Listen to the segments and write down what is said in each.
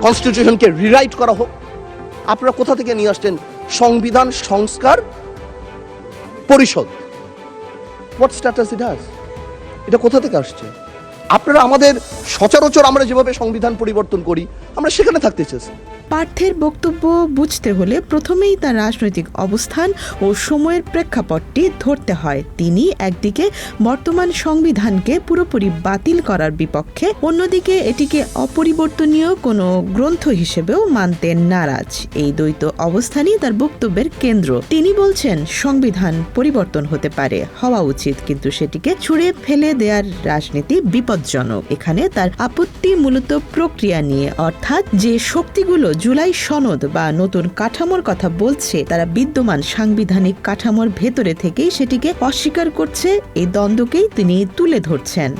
কনস্টিটিউশনকে rewrite করা হোক। আপনারা কোথা থেকে নিয়ে আসছেন সংবিধান সংস্কার পরিষদ? What status it has? এটা কোথা থেকে আসছে? আপনারা আমাদের সচরাচর আমরা যেভাবে সংবিধান পরিবর্তন করি আমরা সেখানে থাকতে চেয়েছি। পার্থের বক্তব্য বুঝতে হলে প্রথমেই তার রাজনৈতিক অবস্থান ও সময়ের প্রেক্ষাপটটি ধরতে হয়। তিনি একদিকে বর্তমান সংবিধানকে পুরোপুরি বাতিল করার বিপক্ষে, অন্যদিকে এটিকে অপরিবর্তনীয় কোনো গ্রন্থ হিসেবেও মানতে নারাজ। এই দ্বৈত অবস্থানই তার বক্তব্যের কেন্দ্র। তিনি বলছেন সংবিধান পরিবর্তন হতে পারে, হওয়া উচিত, কিন্তু সেটিকে ছুঁড়ে ফেলে দেওয়ার রাজনীতি বিপজ্জনক। এখানে তার আপত্তি মূলত প্রক্রিয়া নিয়ে, অর্থাৎ যে শক্তিগুলো জুলাই সনদ বা নতুন কাঠামোর কথা বলছে তারা বিদ্যমান সাংবিধানিক কাঠামোর ভেতরে থেকেই সেটিকে অস্বীকার করছে। এই দ্বন্দ্বকেই তিনি তুলে ধরছেন।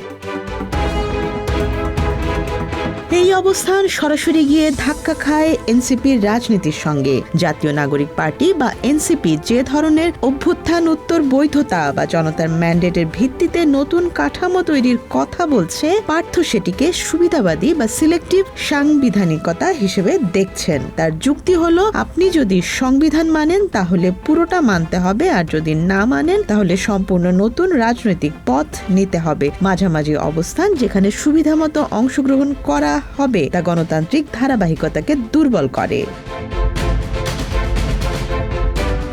এই অবস্থান সরাসরি গিয়ে ধাক্কা খায় এনসিপির রাজনীতির সঙ্গে। জাতীয় নাগরিক পার্টি বা এনসিপি যে ধরনের অভ্যুত্থান উত্তর বৈধতা বা জনতার ম্যান্ডেটের ভিত্তিতে নতুন কাঠামো তৈরির কথা বলছে, পার্থ সেটিকে সুবিধাবাদী বা সিলেক্টিভ সাংবিধানিকতা হিসেবে দেখছেন। তার যুক্তি হলো, আপনি যদি সংবিধান মানেন তাহলে পুরোটা মানতে হবে, আর যদি না মানেন তাহলে সম্পূর্ণ নতুন রাজনৈতিক পথ নিতে হবে। মাঝামাঝি অবস্থান, যেখানে সুবিধামতো অংশগ্রহণ করা হবে, তা গণতান্ত্রিক ধারাবাহিকতাকে দুর্বল করে।